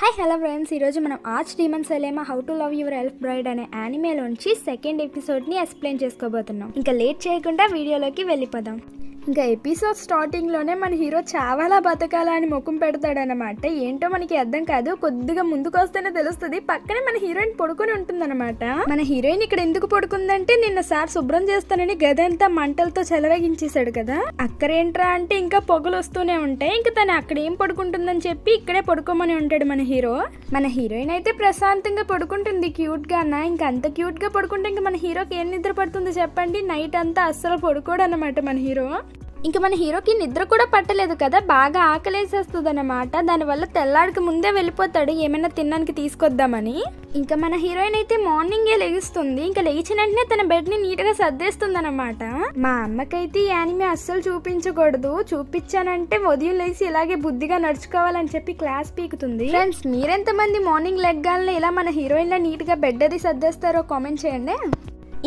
Hi hello friends, ఈరోజు మనం arch demon dilemma how to love your elf bride అనే యానిమేలోంచి సెకండ్ ఎపిసోడ్ని ఎక్స్ప్లెయిన్ చేసుకోబోతున్నాం. ఇంకా లేట్ చేయకుండా వీడియోలోకి వెళ్ళిపోదాం. ఇంకా ఎపిసోడ్ స్టార్టింగ్లోనే మన హీరో చాలా బతకాలా అని ముఖం పెడతాడనమాట. ఏంటో మనకి అర్థం కాదు, కొద్దిగా ముందుకు వస్తేనే తెలుస్తుంది. పక్కనే మన హీరోయిన్ పడుకొని ఉంటుందన్నమాట. మన హీరోయిన్ ఇక్కడ ఎందుకు పడుకుందంటే, నిన్న సార్ శుభ్రం చేస్తానని గదంతా మంటలతో చెలరగించేశాడు కదా. అక్కడేంట్రా అంటే ఇంకా పొగలు వస్తూనే ఉంటాయి. ఇంకా తను అక్కడ ఏం పడుకుంటుందని చెప్పి ఇక్కడే పడుకోమని ఉంటాడు మన హీరో. మన హీరోయిన్ అయితే ప్రశాంతంగా పడుకుంటుంది క్యూట్ గానా. ఇంకా అంత క్యూట్ గా పడుకుంటే ఇంకా మన హీరోకి ఏం నిద్ర పడుతుంది చెప్పండి. నైట్ అంతా అస్సలు పడుకోడు అనమాట మన హీరో. ఇంకా మన హీరోకి నిద్ర కూడా పట్టలేదు కదా, బాగా ఆకలేసేస్తుంది అనమాట. దానివల్ల తెల్లాడికి ముందే వెళ్ళిపోతాడు ఏమైనా తినడానికి తీసుకొద్దామని. ఇంకా మన హీరోయిన్ అయితే మార్నింగే లెగిస్తుంది. ఇంకా లేచిన వెంటనే తన బెడ్ ని నీట్ గా సర్దేస్తుంది అనమాట. మా అమ్మకైతే ఈ యానిమే అస్సలు చూపించకూడదు, చూపించానంటే ఉదయం లేచి ఇలాగే బుద్ధిగా నడుచుకోవాలని చెప్పి క్లాస్ పీకుతుంది. ఫ్రెండ్స్, మీరెంతమంది మార్నింగ్ లెగ్గాలని ఇలా మన హీరోయిన్ లా నీట్ గా బెడ్ అది సర్దేస్తారో కామెంట్ చేయండి.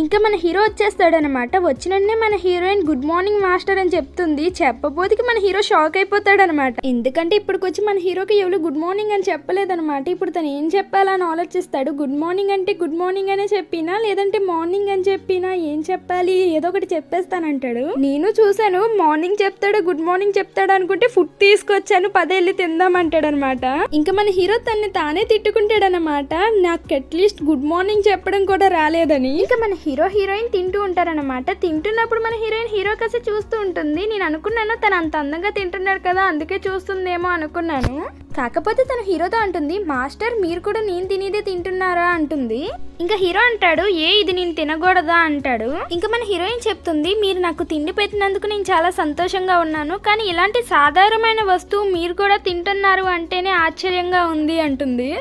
ఇంకా మన హీరో వచ్చేస్తాడనమాట. వచ్చినట్టే మన హీరోయిన్ గుడ్ మార్నింగ్ మాస్టర్ అని చెప్తుంది. చెప్పబోతికి మన హీరో షాక్ అయిపోతాడనమాట. ఎందుకంటే ఇప్పటికొచ్చి మన హీరోకి ఎవరు గుడ్ మార్నింగ్ అని చెప్పలేదనమాట. ఇప్పుడు తను ఏం చెప్పాలని ఆలోచిస్తాడు. గుడ్ మార్నింగ్ అంటే గుడ్ మార్నింగ్ అనే చెప్పినా, లేదంటే మార్నింగ్ అని చెప్పినా, ఏం చెప్పాలి, ఏదో ఒకటి చెప్పేస్తానంటాడు. నేను చూసాను, మార్నింగ్ చెప్తాడు గుడ్ మార్నింగ్ చెప్తాడు అనుకుంటే ఫుడ్ తీసుకొచ్చాను పదేళ్ళి తిందామంటాడు అనమాట. ఇంకా మన హీరో తన్ని తానే తిట్టుకుంటాడనమాట, నాకు అట్లీస్ట్ గుడ్ మార్నింగ్ చెప్పడం కూడా రాలేదని. ఇంకా మన హీరో హీరోయిన్ తింటూ ఉంటారనమాట. తింటున్నప్పుడు మన హీరోయిన్ హీరో కసి చూస్తూ ఉంటుంది. నేను అనుకున్నాను తను అంత అందంగా తింటున్నాడు కదా, అందుకే చూస్తుందేమో అనుకున్నాను. కాకపోతే తన హీరోతో అంటుంది, మాస్టర్ మీరు కూడా నేను తినేదే తింటున్నారా అంటుంది. ఇంకా హీరో అంటాడు, ఇది నేను తినకూడదా అంటాడు. ఇంకా మన హీరోయిన్ చెప్తుంది, మీరు నాకు తిండి పెట్టినందుకు నేను చాలా సంతోషంగా ఉన్నాను, కానీ ఇలాంటి సాధారణమైన వస్తువు మీరు కూడా తింటున్నారు అంటేనే ఆశ్చర్యంగా ఉంది అంటుంది.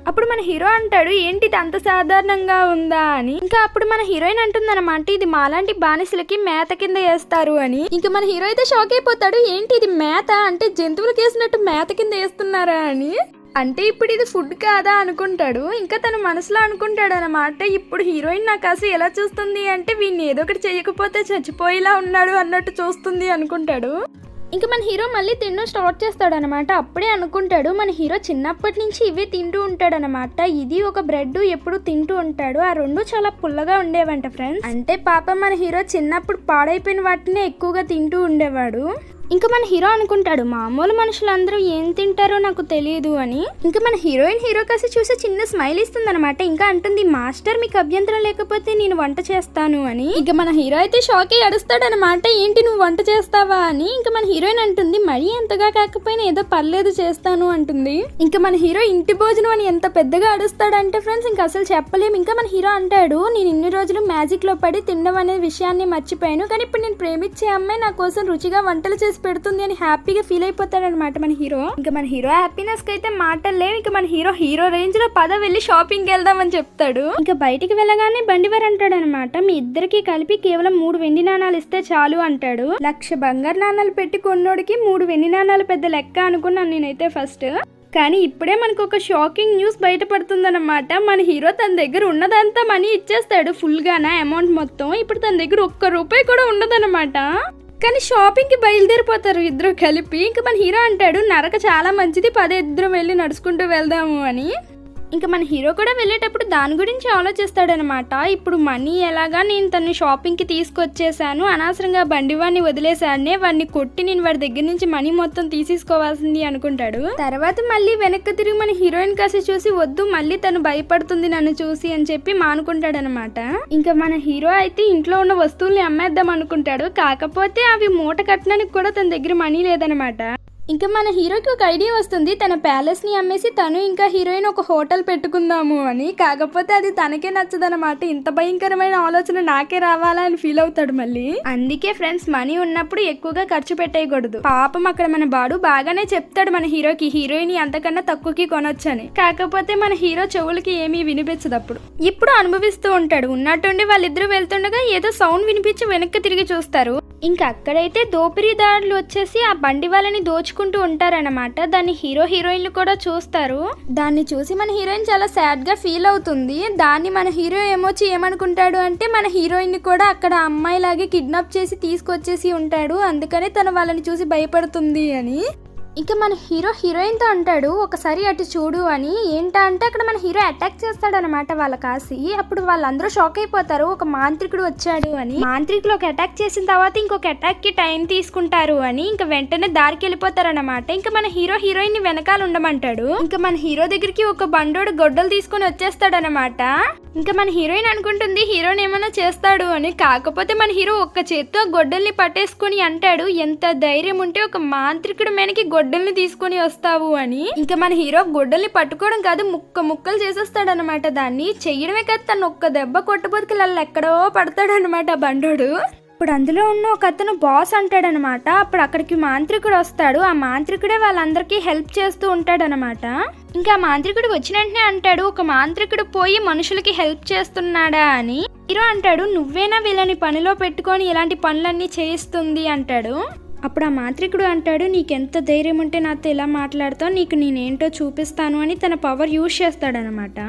అప్పుడు మన హీరో అంటాడు, ఏంటిది అంత సాధారణంగా ఉందా అని. ఇంకా అప్పుడు మన హీరోయిన్ అంటుందన్నమాట, ఇది మాలాంటి బానిసలకి మేత కింద వేస్తారు అని. ఇంకా మన హీరో అయితే షాక్ అయిపోతాడు, ఏంటి ఇది మేత అంటే జంతువులకు వేసినట్టు మేత కింద వేస్తున్నారా అని. అంటే ఇప్పుడు ఇది ఫుడ్ కాదా అనుకుంటాడు. ఇంకా తన మనసులో అనుకుంటాడు అనమాట, ఇప్పుడు హీరోయిన్ నాకు అసలు ఎలా చూస్తుంది అంటే వీడిని ఏదో ఒకటి చేయకపోతే చచ్చిపోయేలా ఉన్నాడు అన్నట్టు చూస్తుంది అనుకుంటాడు. ఇంకా మన హీరో మళ్ళీ తినడం స్టార్ట్ చేస్తాడు అనమాట. అప్పుడే అనుకుంటాడు, మన హీరో చిన్నప్పటి నుంచి ఇవే తింటూ ఉంటాడు అనమాట. ఇది ఒక బ్రెడ్ ఎప్పుడు తింటూ ఉంటాడు. ఆ రెండు చాలా పుల్లగా ఉండేవంట ఫ్రెండ్స్. అంటే పాప మన హీరో చిన్నప్పుడు పాడైపోయిన వాటినే ఎక్కువగా తింటూ ఉండేవాడు. ఇంకా మన హీరో అనుకుంటాడు, మామూలు మనుషులందరూ ఏం తింటారో నాకు తెలియదు అని. ఇంకా మన హీరోయిన్ హీరో కాసి చూసి చిన్న స్మైల్ ఇస్తుంది అనమాట. ఇంకా అంటుంది, మాస్టర్ మీకు అభ్యంతరం లేకపోతే నేను వంట చేస్తాను అని. ఇంకా మన హీరో అయితే షాక్ అయ్యి అడుస్తాడు అనమాట, ఏంటి నువ్వు వంట చేస్తావా అని. ఇంకా మన హీరోయిన్ అంటుంది, మరీ ఎంతగా కాకపోయినా ఏదో పర్లేదు చేస్తాను అంటుంది. ఇంకా మన హీరో ఇంటి భోజనం అని ఎంత పెద్దగా అడుస్తాడంటే ఫ్రెండ్స్ ఇంకా అసలు చెప్పలేము. ఇంకా మన హీరో అంటాడు, నేను ఇన్ని రోజులు మ్యాజిక్ లో పడి తినడం అనే విషయాన్ని మర్చిపోయాను, కానీ ఇప్పుడు నేను ప్రేమించే అమ్మాయి నా కోసం రుచిగా వంటలు చేసి పెడుతుంది అని హ్యాపీగా ఫీల్ అయిపోతాడు అనమాట మన హీరో. ఇంకా మన హీరో హ్యాపీనెస్ కి అయితే మాటలు లేవు. ఇంకా మన హీరో రేంజ్ లో వెళ్ళి షాపింగ్ వెళ్దాం అని చెప్తాడు. ఇంకా బయటికి వెళ్ళగానే బండివారు అంటాడు అనమాట, మీ ఇద్దరికి కలిపి కేవలం 3 వెండి నాణాలు ఇస్తే చాలు అంటాడు. 1,00,000 బంగారు నాణాలు పెట్టి కొన్నోడికి 3 వెండి నాణాలు పెద్ద లెక్క అనుకున్నాను నేనైతే ఫస్ట్. కానీ ఇప్పుడే మనకు ఒక షాకింగ్ న్యూస్ బయటపడుతుందన్నమాట. మన హీరో తన దగ్గర ఉన్నదంతా మనీ ఇచ్చేస్తాడు ఫుల్ గానా అమౌంట్ మొత్తం. ఇప్పుడు తన దగ్గర ₹1 కూడా ఉండదన్నమాట. కానీ షాపింగ్ కి బయలుదేరిపోతారు ఇద్దరు కలిపి. ఇంకా మన హీరో అంటాడు, నరక చాలా మంచిది, ఇద్దరం వెళ్ళి నడుచుకుంటూ వెళ్దాము అని. ఇంకా మన హీరో కూడా వెళ్ళేటప్పుడు దాని గురించి ఆలోచిస్తాడనమాట. ఇప్పుడు మనీ ఎలాగా, నేను తను షాపింగ్ కి తీసుకొచ్చేసాను, అనవసరంగా బండివాడిని వదిలేసానే, వాడిని కొట్టి నేను వాడి దగ్గర నుంచి మనీ మొత్తం తీసేసుకోవాల్సింది అనుకుంటాడు. తర్వాత మళ్ళీ వెనక్కి తిరిగి మన హీరోయిన్ కాసి చూసి, వద్దు మళ్ళీ తను భయపడుతుంది నన్ను చూసి అని చెప్పి మానుకుంటాడనమాట. ఇంకా మన హీరో అయితే ఇంట్లో ఉన్న వస్తువుల్ని అమ్మేద్దాం అనుకుంటాడు. కాకపోతే అవి మూట కట్టడానికి కూడా తన దగ్గర మనీ లేదనమాట. ఇంకా మన హీరోకి ఒక ఐడియా వస్తుంది, తన ప్యాలెస్ ని అమ్మేసి తను ఇంకా హీరోయిన్ ఒక హోటల్ పెట్టుకుందాము అని. కాకపోతే అది తనకే నచ్చదనమాట. ఇంత భయంకరమైన ఆలోచన నాకే రావాలా అని ఫీల్ అవుతాడు మళ్ళీ. అందుకే ఫ్రెండ్స్, మనీ ఉన్నప్పుడు ఎక్కువగా ఖర్చు పెట్టేయకూడదు. పాపం అక్కడ మన బాడు బాగానే చెప్తాడు మన హీరోకి, హీరోయిన్ అంతకన్నా తక్కువకి కొనొచ్చని. కాకపోతే మన హీరో చెవులకి ఏమీ వినిపించదు. అప్పుడు ఇప్పుడు అనుభవిస్తూ ఉంటాడు. ఉన్నట్టుండి వాళ్ళిద్దరూ వెళ్తుండగా ఏదో సౌండ్ వినిపించి వెనక్కి తిరిగి చూస్తారు. ఇంకా అక్కడైతే దోపిడీదారులు వచ్చేసి ఆ బండి వాళ్ళని దోచుకుంటూ ఉంటారన్నమాట. దాన్ని హీరోయిన్లు కూడా చూస్తారు. దాన్ని చూసి మన హీరోయిన్ చాలా సాడ్ గా ఫీల్ అవుతుంది. దాన్ని మన హీరో ఏమొచ్చి ఏమనుకుంటాడు అంటే, మన హీరోయిన్ ని కూడా అక్కడ అమ్మాయి లాగే కిడ్నాప్ చేసి తీసుకొచ్చేసి ఉంటాడు, అందుకనే తను వాళ్ళని చూసి భయపడుతుంది అని. ఇక మన హీరో హీరోయిన్తో అంటాడు ఒకసారి అటు చూడు అని. ఏంటంటే అక్కడ మన హీరో అటాక్ చేస్తాడు అనమాట వాళ్ళ కాసి. అప్పుడు వాళ్ళందరూ షాక్ అయిపోతారు, ఒక మాంత్రికుడు వచ్చాడు అని. మాంత్రికులు ఒక అటాక్ చేసిన తర్వాత ఇంకొక అటాక్ కి టైం తీసుకుంటారు అని ఇంకా వెంటనే దారికి వెళ్ళిపోతారు అనమాట. ఇంకా మన హీరో హీరోయిన్ ని వెనకాల ఉండమంటాడు. ఇంకా మన హీరో దగ్గరికి ఒక బండోడు గొడ్డలు తీసుకొని వచ్చేస్తాడు అనమాట. ఇంకా మన హీరోయిన్ అనుకుంటుంది హీరోని ఏమైనా చేస్తాడు అని. కాకపోతే మన హీరో ఒక్క చేత్తో గొడ్డల్ని పట్టేసుకొని అంటాడు, ఎంత ధైర్యం ఉంటే ఒక మాంత్రికుడు మేనకి గొడ్డల్ని తీసుకొని వస్తావు అని. ఇంకా మన హీరో గొడ్డల్ని పట్టుకోవడం కాదు, ముక్కలు చేసేస్తాడు అనమాట. దాన్ని చెయ్యడమే కాదు, తను ఒక్క దెబ్బ కొట్టబోతుకి వాళ్ళు ఎక్కడో పడతాడు అనమాట బండోడు. ఇప్పుడు అందులో ఉన్న ఒక అతను బాస్ అంటాడనమాట. అప్పుడు అక్కడికి మాంత్రికుడు వస్తాడు. ఆ మాంత్రికుడే వాళ్ళందరికీ హెల్ప్ చేస్తూ ఉంటాడనమాట. ఇంకా ఆ మాంత్రికుడు వచ్చిన వెంటనే అంటాడు, ఒక మాంత్రికుడు పోయి మనుషులకి హెల్ప్ చేస్తున్నాడా అని. హీరో అంటాడు, నువ్వేనా వీళ్ళని పనిలో పెట్టుకొని ఇలాంటి పనులన్నీ చేయిస్తుంది అంటాడు. అప్పుడు ఆ మాంత్రికుడు అంటాడు, నీకెంత ధైర్యం ఉంటే నాతో ఇలా మాట్లాడుతావు, నీకు నేనేంటో చూపిస్తాను అని తన పవర్ యూజ్ చేస్తాడనమాట.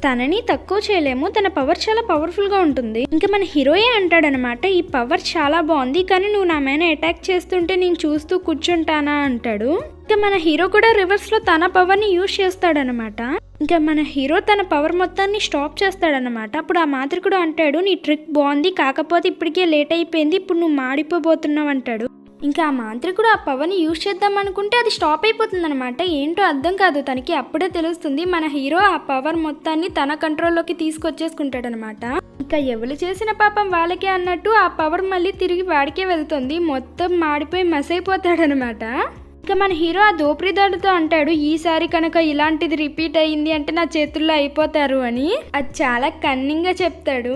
తనని తక్కువ చేయలేము, తన పవర్ చాలా పవర్ఫుల్ గా ఉంటుంది. ఇంకా మన హీరోయే అంటాడనమాట, ఈ పవర్ చాలా బాగుంది, కానీ నువ్వు నా మీద అటాక్ చేస్తుంటే నేను చూస్తూ కూర్చుంటానా అంటాడు. ఇంకా మన హీరో కూడా రివర్స్ లో తన పవర్ ని యూజ్ చేస్తాడనమాట. ఇంకా మన హీరో తన పవర్ మొత్తాన్ని స్టాప్ చేస్తాడనమాట. అప్పుడు ఆ మాంత్రికుడు అంటాడు, నీ ట్రిక్ బాగుంది, కాకపోతే ఇప్పటికే లేట్ అయిపోయింది, ఇప్పుడు నువ్వు మాడిపోబోతున్నావు అంటాడు. ఇంకా ఆ మాంత్రికుడు ఆ పవర్ని యూజ్ చేద్దాం అనుకుంటే అది స్టాప్ అయిపోతుంది అనమాట. ఏంటో అర్థం కాదు తనకి. అప్పుడే తెలుస్తుంది మన హీరో ఆ పవర్ మొత్తాన్ని తన కంట్రోల్లోకి తీసుకొచ్చేసుకుంటాడు అనమాట. ఇంకా ఎవరు చేసిన పాపం వాళ్ళకే అన్నట్టు ఆ పవర్ మళ్ళీ తిరిగి వాడికే వెళ్తుంది. మొత్తం మాడిపోయి మసైపోతాడు అనమాట. ఇంకా మన హీరో ఆ దోపిడీదారుతో అంటాడు, ఈసారి కనుక ఇలాంటిది రిపీట్ అయ్యింది అంటే నా చేతుల్లో అయిపోతారు అని. అది చాలా కన్నింగ్ గా చెప్తాడు.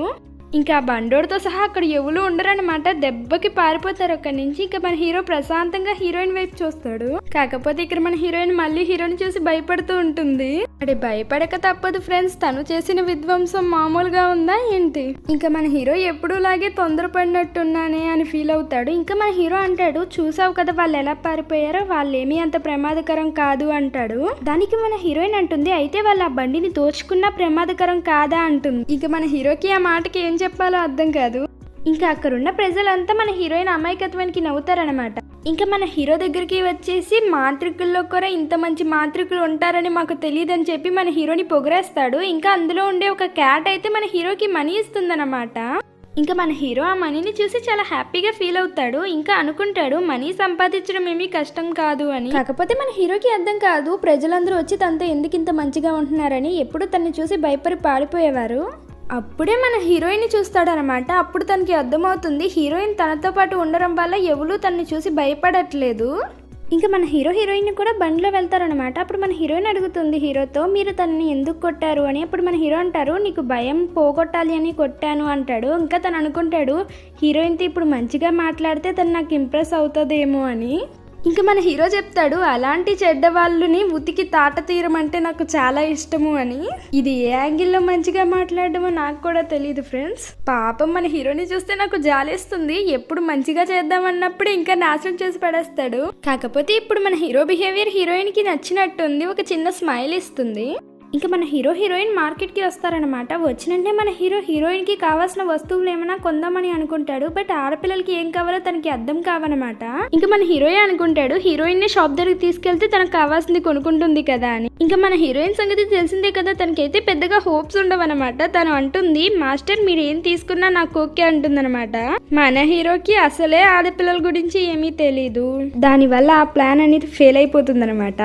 ఇంకా బండోడితో సహా అక్కడ ఎవరు ఉండరనమాట. దెబ్బకి పారిపోతారు అక్కడి నుంచి. ఇంకా మన హీరో ప్రశాంతంగా హీరోయిన్ వైపు చూస్తాడు. కాకపోతే ఇక్కడ మన హీరోయిన్ మళ్ళీ హీరోని చూసి భయపడుతూ ఉంటుంది. అది భయపడక తప్పదు ఫ్రెండ్స్, తను చేసిన విధ్వంసం మామూలుగా ఉందా ఏంటి. ఇంకా మన హీరో ఎప్పుడూలాగే తొందరపడినట్టున్నానే అని ఫీల్ అవుతాడు. ఇంకా మన హీరో అంటాడు, చూసావు కదా వాళ్ళు ఎలా పారిపోయారో, వాళ్ళేమీ అంత ప్రమాదకరం కాదు అంటాడు. దానికి మన హీరోయిన్ అంటుంది, అయితే వాళ్ళు ఆ బండిని దోచుకున్నా ప్రమాదకరం కాదా అంటుంది. ఇంకా మన హీరోకి ఆ మాటకి ఏం చెప్పాలో అర్థం కాదు. ఇంకా అక్కడున్న ప్రజలంతా మన హీరోయిన్ అమాయకత్వానికి నవ్వుతారనమాట. ఇంకా మన హీరో దగ్గరికి వచ్చేసి, మాంత్రికుల్లో కూడా ఇంత మంచి మాంత్రికులు ఉంటారని మాకు తెలియదని చెప్పి మన హీరోని పొగిరేస్తాడు. ఇంకా అందులో ఉండే ఒక క్యాట్ అయితే మన హీరోకి మనీ ఇస్తుందన్నమాట. ఇంకా మన హీరో ఆ మనీని చూసి చాలా హ్యాపీగా ఫీల్ అవుతాడు. ఇంకా అనుకుంటాడు మనీ సంపాదించడం ఏమీ కష్టం కాదు అని. కాకపోతే మన హీరోకి అర్థం కాదు ప్రజలందరూ వచ్చి తనతో ఎందుకు ఇంత మంచిగా ఉంటున్నారని. ఎప్పుడు తనని చూసి భయపడి పారిపోయేవారు. అప్పుడే మన హీరోయిన్ చూస్తాడనమాట. అప్పుడు తనకి అర్థమవుతుంది హీరోయిన్ తనతో పాటు ఉండడం వల్ల ఎవరు తనని చూసి భయపడట్లేదు. ఇంకా మన హీరో హీరోయిన్ కూడా బండిలో వెళ్తారనమాట. అప్పుడు మన హీరోయిన్ అడుగుతుంది హీరోతో, మీరు తనని ఎందుకు కొట్టారు అని. అప్పుడు మన హీరో అంటారు, నీకు భయం పోగొట్టాలి అని కొట్టాను అంటాడు. ఇంకా తను అనుకుంటాడు హీరోయిన్తో ఇప్పుడు మంచిగా మాట్లాడితే తను నాకు ఇంప్రెస్ అవుతుందేమో అని. ఇంకా మన హీరో చెప్తాడు, అలాంటి చెడ్డ వాళ్ళని ఉతికి తాట తీయడం అంటే నాకు చాలా ఇష్టము అని. ఇది ఏ యాంగిల్లో మంచిగా మాట్లాడడమో నాకు కూడా తెలియదు ఫ్రెండ్స్. పాపం మన హీరోని చూస్తే నాకు జాలేస్తుంది. ఎప్పుడు మంచిగా చేద్దామన్నప్పుడు ఇంకా నాశనం చేసి పడేస్తాడు. కాకపోతే ఇప్పుడు మన హీరో బిహేవియర్ హీరోయిన్ కి నచ్చినట్టుంది. ఒక చిన్న స్మైల్ ఇస్తుంది. ఇంకా మన హీరో హీరోయిన్ మార్కెట్కి వస్తారనమాట. వచ్చినంటే మన హీరో హీరోయిన్కి కావాల్సిన వస్తువులు ఏమైనా కొందామని అనుకుంటాడు. బట్ ఆడపిల్లలకి ఏం కావాలో తనకి అర్థం కావనమాట. ఇంకా మన హీరోయిన్ అనుకుంటాడు హీరోయిన్ ని షాప్ దగ్గరికి తీసుకెళ్తే తనకు కావాల్సింది కొనుక్కుంటుంది కదా అని. ఇంకా మన హీరోయిన్ సంగతి తెలిసిందే కదా, తనకైతే పెద్దగా హోప్స్ ఉండవన్నమాట. తను అంటుంది, మాస్టర్ మీరు ఏం తీసుకున్నా నాకు ఓకే అంటుందన్నమాట. మన హీరోకి అసలే ఆడపిల్లల గురించి ఏమీ తెలీదు. దానివల్ల ఆ ప్లాన్ అనేది ఫెయిల్ అయిపోతుంది అనమాట.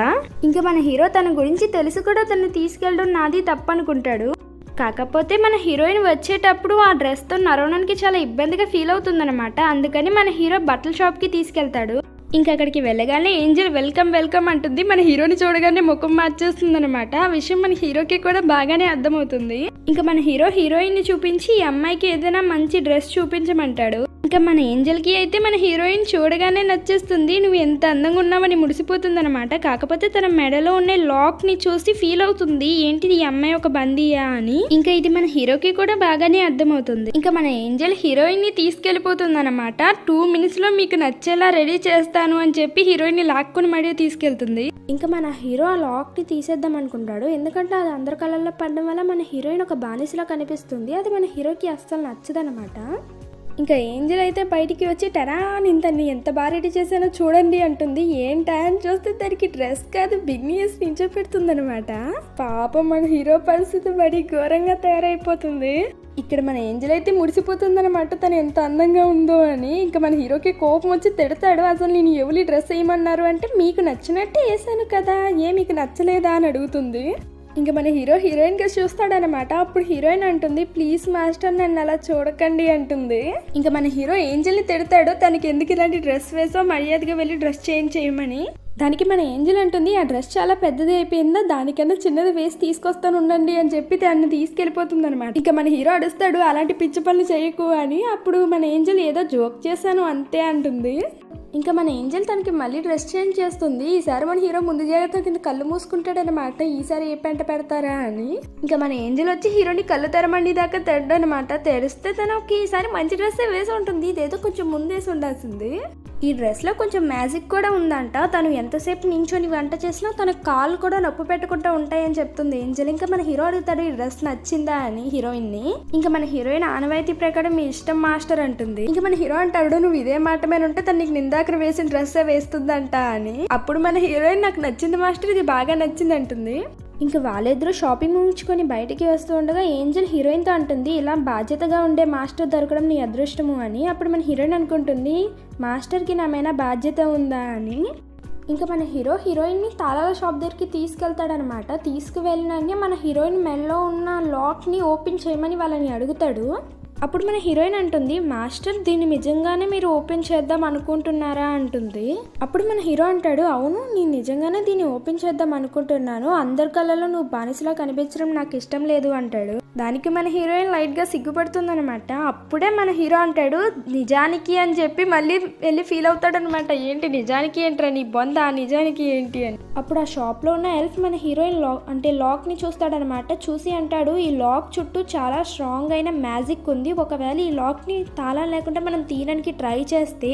ఇంకా మన హీరో తన గురించి తెలిసి కూడా తను తీసుకెళ్ళడం నాది తప్పనుకుంటాడు. కాకపోతే మన హీరోయిన్ వచ్చేటప్పుడు ఆ డ్రెస్తో నడవడానికి చాలా ఇబ్బందిగా ఫీల్ అవుతుందన్నమాట. అందుకని మన హీరో బట్టల షాప్కి తీసుకెళ్తాడు. ఇంకా అక్కడికి వెళ్ళగానే ఏంజెల్ వెల్కమ్ వెల్కమ్ అంటుంది. మన హీరోని చూడగానే ముఖం మార్చేస్తుంది అనమాట. ఆ విషయం మన హీరోకి కూడా బాగానే అర్థమవుతుంది. ఇంకా మన హీరో హీరోయిన్ ని చూపించి ఈ అమ్మాయికి ఏదైనా మంచి డ్రెస్ చూపించమంటాడు. ఇంకా మన ఏంజెల్ కి అయితే మన హీరోయిన్ చూడగానే నచ్చేస్తుంది. నువ్వు ఎంత అందంగా ఉన్నావని ముడిసిపోతుంది అనమాట. కాకపోతే తన మెడలో ఉన్న లాక్ ని చూసి ఫీల్ అవుతుంది, ఏంటిది ఈ అమ్మాయి ఒక బందీయా అని. ఇంకా ఇది మన హీరోకి కూడా బాగానే అర్థమవుతుంది. ఇంకా మన ఏంజెల్ హీరోయిన్ ని తీసుకెళ్లిపోతుంది అనమాట. 2 minutes లో మీకు నచ్చేలా రెడీ చేస్తాను అని చెప్పి హీరోయిన్ ని లాక్కుని మరీ తీసుకెళ్తుంది. ఇంకా మన హీరో ఆ లాక్ ని తీసేద్దాం అనుకుంటాడు. ఎందుకంటే అది అందరి కళ్ళల్లో పడడం వల్ల మన హీరోయిన్ ఒక బానిసలా కనిపిస్తుంది. అది మన హీరోకి అస్సలు నచ్చదనమాట. ఇంకా ఏంజెల్ అయితే బయటికి వచ్చి టరా ఇంతని ఎంత బాగా రెడీ చేశానో చూడండి అంటుంది. ఏంటా అని చూస్తే దానికి డ్రెస్ కాదు బిగ్నీస్ నించోపెడుతుంది అనమాట. పాపం మన హీరో పరిస్థితి బడి ఘోరంగా తయారైపోతుంది. ఇక్కడ మన ఏంజెల్ అయితే ముడిసిపోతుంది అనమాట తను ఎంత అందంగా ఉందో అని. ఇంకా మన హీరోకి కోపం వచ్చి తిడతాడు, అసలు నేను ఎవరి డ్రెస్ వేయమన్నారు అంటే మీకు నచ్చినట్టే వేసాను కదా, మీకు నచ్చలేదా అని అడుగుతుంది. ఇంకా మన హీరో హీరోయిన్ గా చూస్తాడనమాట. అప్పుడు హీరోయిన్ అంటుంది, ప్లీజ్ మాస్టర్ నన్ను అలా చూడకండి అంటుంది. ఇంకా మన హీరో ఏంజెల్ ని తిడతాడు, తనకి ఎందుకు ఇలాంటి డ్రెస్ వేసో మర్యాదగా వెళ్ళి డ్రెస్ చేంజ్ చేయమని. దానికి మన ఏంజెల్ అంటుంది, ఆ డ్రెస్ చాలా పెద్దది అయిపోయిందా, దానికన్నా చిన్నది వేసి తీసుకొస్తాను ఉండండి అని చెప్పి దాన్ని తీసుకెళ్లిపోతుంది అనమాట. ఇంకా మన హీరో అడుస్తాడు, అలాంటి పిచ్చి పనులు చేయకు అని. అప్పుడు మన ఏంజెల్ ఏదో జోక్ చేశాను అంతే అంటుంది. ఇంకా మన ఏంజెల్ తనకి మళ్ళీ డ్రెస్ చేంజ్ చేస్తుంది. ఈసారి మన హీరో ముందు జాగ్రత్త కింద కళ్ళు మూసుకుంటాడనమాట, ఈసారి ఏ పెంట పెడతారా అని. ఇంకా మన ఏంజెల్ వచ్చి హీరోని కళ్ళు తెరమండి దాకా తెడ్డనమాట. తెరిస్తే తనకి ఈసారి మంచి డ్రెస్ వేసి ఉంటుంది, ఇదేదో కొంచెం ముందేసి ఉండాల్సింది. ఈ డ్రెస్ లో కొంచెం మ్యాజిక్ కూడా ఉందంట. తను ఎంతసేపు నించొని వంట చేసినా తన కాళ్ళు కూడా నొప్పి పెట్టుకుంటూ ఉంటాయని చెప్తుంది ఏంజెల్. ఇంకా మన హీరో అడుగుతాడు, ఈ డ్రెస్ నచ్చిందా అని హీరోయిన్ ని. ఇంకా మన హీరోయిన్ ఆనవాయితీ ప్రకారం మీ ఇష్టం మాస్టర్ అంటుంది. ఇంకా మన హీరో అంటాడు, నువ్వు ఇదే మాట మీద ఉంటే తను నీకు నిందాక వేసిన డ్రెస్ వేస్తుందంట అని. అప్పుడు మన హీరోయిన్ నాకు నచ్చింది మాస్టర్, ఇది బాగా నచ్చింది అంటుంది. ఇంకా వాళ్ళిద్దరూ షాపింగ్ ముగించుకొని బయటికి వస్తూ ఉండగా ఏంజెల్ హీరోయిన్తో అంటుంది, ఇలా బాధ్యతగా ఉండే మాస్టర్ దొరకడం నీ అదృష్టము అని. అప్పుడు మన హీరోయిన్ అనుకుంటుంది, మాస్టర్కి నామైనా బాధ్యత ఉందా అని. ఇంకా మన హీరో హీరోయిన్ని తాళాల షాప్ దగ్గరికి తీసుకెళ్తాడనమాట. తీసుకువెళ్ళినాక మన హీరోయిన్ మెడలో ఉన్న లాక్ని ఓపెన్ చేయమని వాళ్ళని అడుగుతాడు. అప్పుడు మన హీరోయిన్ అంటుంది, మాస్టర్ దీన్ని నిజంగానే మీరు ఓపెన్ చేద్దాం అనుకుంటున్నారా అంటుంది. అప్పుడు మన హీరో అంటాడు, అవును నేను నిజంగానే దీన్ని ఓపెన్ చేద్దాం అనుకుంటున్నాను, అందరి కళ్ళలో నువ్వు బానిసలా కనిపించడం నాకు ఇష్టం లేదు అంటాడు. దానికి మన హీరోయిన్ లైట్ గా సిగ్గుపడుతుంది అనమాట. అప్పుడే మన హీరో అంటాడు, నిజానికి అని చెప్పి మళ్ళీ వెళ్ళి ఫీల్ అవుతాడు అనమాట. ఏంటి నిజానికి ఏంట్రా నీ బొంద, నిజానికి ఏంటి అని. అప్పుడు ఆ షాప్ లో ఉన్న ఎల్ఫ్ మన హీరోయిన్ లాక్ ని చూస్తాడనమాట. చూసి అంటాడు, ఈ లాక్ చుట్టూ చాలా స్ట్రాంగ్ అయిన మ్యాజిక్ ఉంది, ఒకవేళ ఈ లాక్ ని తాళం లేకుండా మనం తీయడానికి ట్రై చేస్తే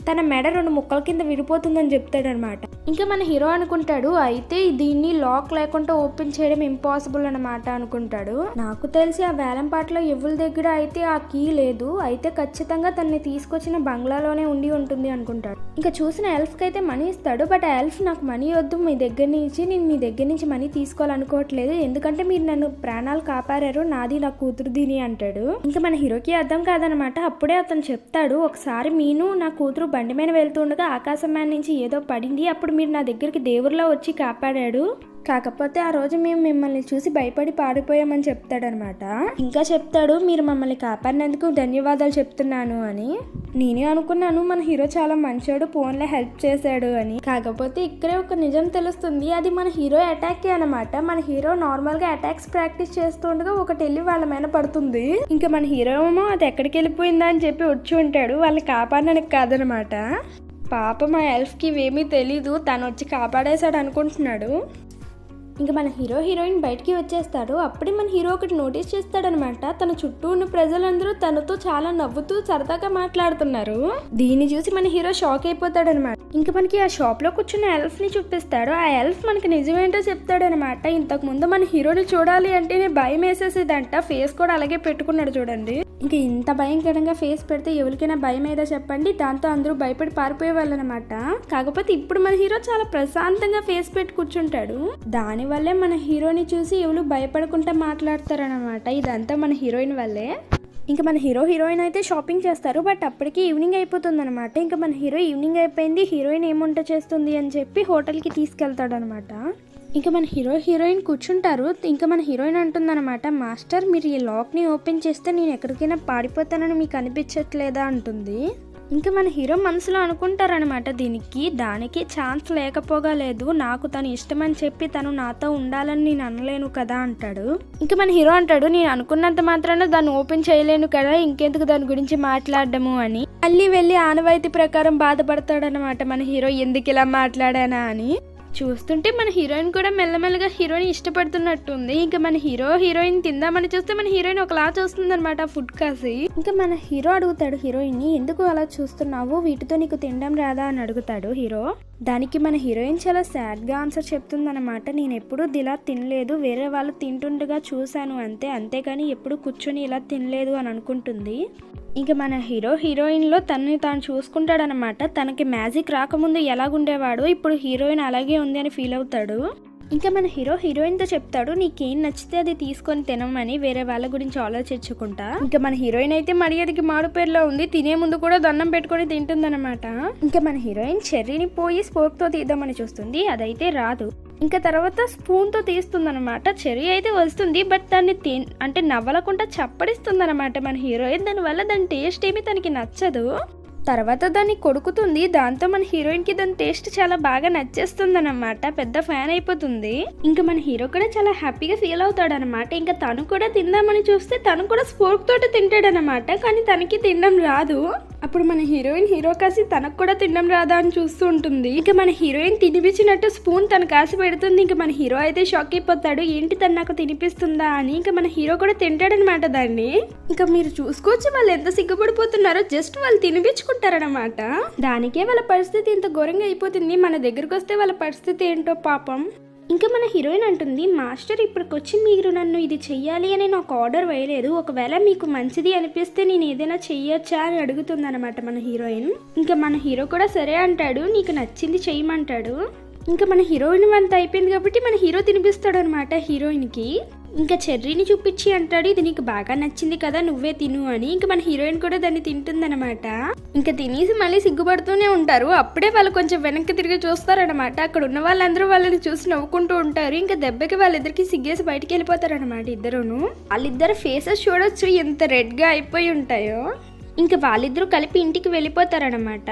తన మెడ 2 ముక్కల కింద విడిపోతుందని చెప్తాడనమాట. ఇంకా మన హీరో అనుకుంటాడు, అయితే దీన్ని లాక్ లేకుండా ఓపెన్ చేయడం ఇంపాసిబుల్ అనమాట అనుకుంటాడు. నాకు తెలిసి ఆ వేలంపాటలో ఎవరి దగ్గర అయితే ఆ కీ లేదు, అయితే ఖచ్చితంగా తనని తీసుకొచ్చిన బంగ్లాలోనే ఉండి ఉంటుంది అనుకుంటాడు. ఇంకా చూసిన ఎల్ఫ్ కి అయితే మనీ ఇస్తాడు. బట్ ఆ ఎల్ఫ్ నాకు మనీ వద్దు, మీ దగ్గర నుంచి నేను మీ దగ్గర నుంచి మనీ తీసుకోవాలనుకోవట్లేదు, ఎందుకంటే మీరు నన్ను ప్రాణాలు కాపారారు, నాది నా కూతురుదిని అంటాడు. ఇంకా మన హీరోకి అర్థం కాదనమాట. అప్పుడే అతను చెప్తాడు, ఒకసారి మీను నా కూతురు బండి మీద వెళ్తుండగా ఆకాశం మీద నుంచి ఏదో పడింది, అప్పుడు మీరు నా దగ్గరికి దేవుడిలో వచ్చి కాపాడాడు, కాకపోతే ఆ రోజు మేము మిమ్మల్ని చూసి భయపడి పారిపోయామని చెప్తాడనమాట. ఇంకా చెప్తాడు, మీరు మమ్మల్ని కాపాడినందుకు ధన్యవాదాలు చెప్తున్నాను అని. నేనే అనుకున్నాను మన హీరో చాలా మంచోడు, ఫోన్లో హెల్ప్ చేశాడు అని. కాకపోతే ఇక్కడే ఒక నిజం తెలుస్తుంది, అది మన హీరో అటాక్ అనమాట. మన హీరో నార్మల్ గా అటాక్స్ ప్రాక్టీస్ చేస్తుండగా ఒకటి వెళ్ళి వాళ్ళ మీద పడుతుంది. ఇంకా మన హీరో ఏమో అది ఎక్కడికి వెళ్ళిపోయిందా అని చెప్పి వచ్చి ఉంటాడు, వాళ్ళని కాపాడడానికి కాదనమాట. పాప మా ఎల్ఫ్ కి ఇవేమీ తెలీదు, తను వచ్చి కాపాడేశాడు అనుకుంటున్నాడు. ఇంకా మన హీరో హీరోయిన్ బయటికి వచ్చేస్తాడు. అప్పుడే మన హీరో ఒకటి నోటీస్ చేస్తాడనమాట, తన చుట్టూ ఉన్న ప్రజలందరూ తనతో చాలా నవ్వుతూ సరదాగా మాట్లాడుతున్నారు. దీన్ని చూసి మన హీరో షాక్ అయిపోతాడనమాట. ఇంకా మనకి ఆ షాప్ లో కూర్చున్న ఎల్ఫ్ ని చూపిస్తాడు. ఆ ఎల్ఫ్ మనకి నిజమేంటో చెప్తాడనమాట. ఇంతకు ముందు మన హీరోని చూడాలి అంటేనే భయం వేసేసేదంట, ఫేస్ కూడా అలాగే పెట్టుకున్నాడు చూడండి. ఇంకా ఇంత భయంకరంగా ఫేస్ పెడితే ఎవరికైనా భయం ఏదో చెప్పండి, దాంతో అందరూ భయపడి పారిపోయే వాళ్ళు అనమాట. కాకపోతే ఇప్పుడు మన హీరో చాలా ప్రశాంతంగా ఫేస్ పెట్టి కూర్చుంటాడు. దానివల్లే మన హీరోని చూసి ఎవరు భయపడకుండా మాట్లాడతారనమాట. ఇదంతా మన హీరోయిన్ వల్లే. ఇంకా మన హీరో హీరోయిన్ అయితే షాపింగ్ చేస్తారు. బట్ అప్పటికి ఈవినింగ్ అయిపోతుంది అనమాట. ఇంకా మన హీరో ఈవినింగ్ అయిపోయింది, హీరోయిన్ ఏం వంట చేస్తుంది అని చెప్పి హోటల్కి తీసుకెళ్తాడు అనమాట. ఇంకా మన హీరో హీరోయిన్ కూర్చుంటారు. ఇంకా మన హీరోయిన్ అంటుందన్నమాట, మాస్టర్ మీరు ఈ లాక్ని ఓపెన్ చేస్తే నేను ఎక్కడికైనా పారిపోతానని మీకు అనిపించట్లేదా అంటుంది. ఇంకా మన హీరో మనసులో అనుకుంటారనమాట, దానికి ఛాన్స్ లేకపోగా లేదు, నాకు తను ఇష్టమని చెప్పి తను నాతో ఉండాలని నేను అనలేను కదా అంటాడు. ఇంకా మన హీరో అంటాడు, నేను అనుకున్నంత మాత్రాన దాన్ని ఓపెన్ చేయలేను కదా, ఇంకెందుకు దాని గురించి మాట్లాడము అని. మళ్ళీ వెళ్ళి ఆనవాయితీ ప్రకారం బాధపడతాడనమాట మన హీరో, ఎందుకు ఇలా మాట్లాడానా అని. చూస్తుంటే మన హీరోయిన్ కూడా మెల్లమెల్లగా హీరోని ఇష్టపడుతున్నట్టుంది. ఇంకా మన హీరో హీరోయిన్ తిందామని చూస్తే మన హీరోయిన్ ఒకలా చూస్తుంది అనమాట ఫుడ్ కాసి. ఇంకా మన హీరో అడుగుతాడు హీరోయిన్ ని, ఎందుకు అలా చూస్తున్నావు, వీటితో నీకు తినడం రాదా అని అడుగుతాడు హీరో. దానికి మన హీరోయిన్ చాలా సాడ్గా ఆన్సర్ చెప్తుందన్నమాట. నేను ఎప్పుడూ ఇలా తినలేదు, వేరే వాళ్ళు తింటుండగా చూశాను అంతేకాని ఎప్పుడు కూర్చొని ఇలా తినలేదు అని అనుకుంటుంది. ఇంకా మన హీరోయిన్లో తనని తాను చూసుకుంటాడనమాట. తనకి మ్యాజిక్ రాకముందు ఎలాగుండేవాడు, ఇప్పుడు హీరోయిన్ అలాగే ఉంది అని ఫీల్ అవుతాడు. ఇంకా మన హీరోయిన్తో చెప్తాడు నీకేం నచ్చితే అది తీసుకొని తినమని, వేరే వాళ్ళ గురించి ఆలోచించుకుంటా. ఇంకా మన హీరోయిన్ అయితే మర్యాదకి మారుపేరులో ఉంది, తినే ముందు కూడా దండం పెట్టుకొని తింటుందన్నమాట. ఇంకా మన హీరోయిన్ చెర్రీని పోయి స్పోర్క్తో తీద్దామని చూస్తుంది, అదైతే రాదు. ఇంకా తర్వాత స్పూన్తో తీస్తుందనమాట. చెర్రీ అయితే వస్తుంది, బట్ దాన్ని అంటే నవ్వలకుండా చప్పడిస్తుందనమాట మన హీరోయిన్. దానివల్ల దాని టేస్ట్ ఏమి తనకి నచ్చదు. తర్వాత దాన్ని కొడుకుతుంది, దాంతో మన హీరోయిన్కి దాని టేస్ట్ చాలా బాగా నచ్చేస్తుంది అనమాట. పెద్ద ఫ్యాన్ అయిపోతుంది. ఇంకా మన హీరో కూడా చాలా హ్యాపీగా ఫీల్ అవుతాడు అనమాట. ఇంకా తను కూడా తిందామని చూస్తే తను కూడా స్పోర్క్ తోటి తింటాడనమాట, కానీ తనకి తినడం రాదు. అప్పుడు మన హీరో కాసి తనకు కూడా తినడం రాదా అని చూస్తూ ఉంటుంది. ఇంకా మన హీరోయిన్ తినిపించినట్టు స్పూన్ తను కాసి పెడుతుంది. ఇంకా మన హీరో అయితే షాక్ అయిపోతాడు, ఏంటి తను నాకు తినిపిస్తుందా అని. ఇంకా మన హీరో కూడా తింటాడనమాట దాన్ని. ఇంకా మీరు చూసుకోవచ్చు వాళ్ళు ఎంత సిగ్గుపడిపోతున్నారో, జస్ట్ వాళ్ళు తినిపించుకుంటారనమాట. దానికే వాళ్ళ పరిస్థితి ఇంత ఘోరంగా అయిపోతుంది. మన దగ్గరకు వస్తే వాళ్ళ పరిస్థితి ఏంటో పాపం. ఇంకా మన హీరోయిన్ అంటుంది, మాస్టర్ ఇప్పటికొచ్చి మీరు నన్ను ఇది చెయ్యాలి అని నాకు ఆర్డర్ వేయలేదు, ఒకవేళ మీకు మంచిది అనిపిస్తే నేను ఏదైనా చెయ్యొచ్చా అని అడుగుతుంది అనమాట మన హీరోయిన్. ఇంకా మన హీరో కూడా సరే అంటాడు, నీకు నచ్చింది చెయ్యమంటాడు. ఇంకా మన హీరోయిన్ అంతా అయిపోయింది కాబట్టి మన హీరో తినిపిస్తాడు అనమాట హీరోయిన్కి. ఇంకా చెర్రీని చూపించి అంటాడు, ఇది నీకు బాగా నచ్చింది కదా, నువ్వే తిను అని. ఇంకా మన హీరోయిన్ కూడా దాన్ని తింటుందన్నమాట. ఇంకా తినేసి మళ్ళీ సిగ్గుపడుతూనే ఉంటారు. అప్పుడే వాళ్ళు కొంచెం వెనక్కి తిరిగి చూస్తారనమాట. అక్కడ ఉన్న వాళ్ళందరూ వాళ్ళని చూసి నవ్వుకుంటూ ఉంటారు. ఇంకా దెబ్బకి వాళ్ళిద్దరికి సిగ్గేసి బయటికి వెళ్ళిపోతారనమాట ఇద్దరును. వాళ్ళిద్దరు ఫేసెస్ చూడొచ్చు ఎంత రెడ్గా అయిపోయి ఉంటాయో. ఇంకా వాళ్ళిద్దరూ కలిపి ఇంటికి వెళ్ళిపోతారనమాట.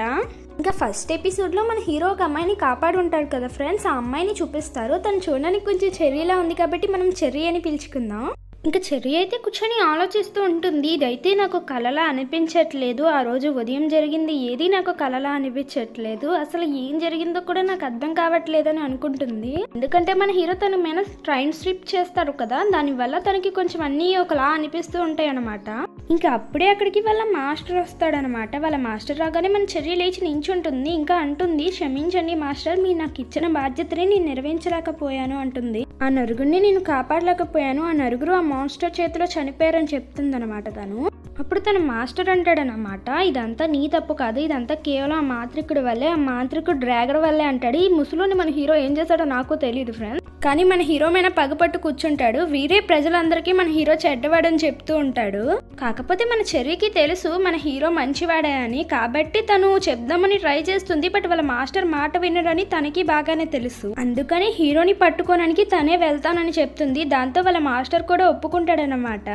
ఇంకా ఫస్ట్ ఎపిసోడ్లో మన హీరో ఒక అమ్మాయిని కాపాడు ఉంటాడు కదా ఫ్రెండ్స్, ఆ అమ్మాయిని చూపిస్తారు. తను చూడడానికి కొంచెం చెర్రీలా ఉంది కాబట్టి మనం చెర్రీ అని పిలుచుకుందాం. ఇంకా చెర్రీ అయితే కూర్చొని ఆలోచిస్తూ ఉంటుంది, ఇదైతే నాకు కలలా అనిపించట్లేదు, ఆ రోజు ఉదయం జరిగింది ఏది నాకు కలలా అనిపించట్లేదు, అసలు ఏం జరిగిందో కూడా నాకు అర్థం కావట్లేదని అనుకుంటుంది. ఎందుకంటే మన హీరో తన మీద ట్రైన్ స్ట్రిప్ చేస్తాడు కదా, దానివల్ల తనకి కొంచెం అన్నీ ఒకలా అనిపిస్తూ ఉంటాయి అనమాట. ఇంకా అప్పుడే అక్కడికి వాళ్ళ మాస్టర్ వస్తాడనమాట. వాళ్ళ మాస్టర్ రాగానే మన చెర్రీ లేచి నించుంటుంది. ఇంకా అంటుంది, క్షమించండి మాస్టర్, మీరు నాకు ఇచ్చిన బాధ్యతని నేను నెరవేర్చలేకపోయాను అంటుంది. ఆ నరుగుడిని నేను కాపాడలేకపోయాను, ఆ నరుగురు ఆ మాన్స్టర్ చేతిలో చనిపోయారని చెప్తుంది అనమాట తను. అప్పుడు తన మాస్టర్ అంటాడనమాట, ఇదంతా నీ తప్పు కాదు, ఇదంతా కేవలం ఆ మాంత్రికుడి వల్లే, ఆ మాంత్రికుడు డ్రాగన్ వల్లే అంటాడు. ఈ ముసలోని మన హీరో ఏం చేస్తాడో నాకు తెలియదు ఫ్రెండ్స్, కానీ మన హీరో మీద పగపట్టు కూర్చుంటాడు. వీరే ప్రజలందరికీ మన హీరో చెడ్డవాడని చెప్తూ ఉంటాడు. కాకపోతే మన చెర్రీకి తెలుసు మన హీరో మంచివాడే అని, కాబట్టి తను చెప్దామని ట్రై చేస్తుంది. బట్ వాళ్ళ మాస్టర్ మాట వినడని తనకి బాగానే తెలుసు. అందుకని హీరోని పట్టుకోవడానికి తనే వెళ్తానని చెప్తుంది. దాంతో వాళ్ళ మాస్టర్ కూడా ఒప్పుకుంటాడనమాట.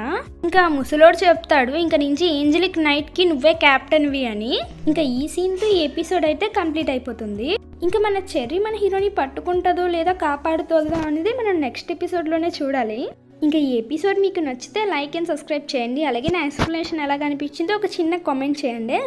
ఇంకా ముసలోడు చెప్తాడు, ఇంకా నుంచి ఏంజలిక్ నైట్ కి నువ్వే క్యాప్టెన్ వి అని. ఇంకా ఈ సీన్ తో ఈ ఎపిసోడ్ అయితే కంప్లీట్ అయిపోతుంది. ఇంకా మన చెర్రీ మన హీరోని పట్టుకుంటుందో లేదా కాపాడుతుందో అనేది మనం నెక్స్ట్ ఎపిసోడ్లోనే చూడాలి. ఇంకా ఈ ఎపిసోడ్ మీకు నచ్చితే లైక్ అండ్ సబ్స్క్రైబ్ చేయండి. అలాగే నా ఎక్స్ప్లెనేషన్ ఎలా అనిపించిందో ఒక చిన్న కామెంట్ చేయండి.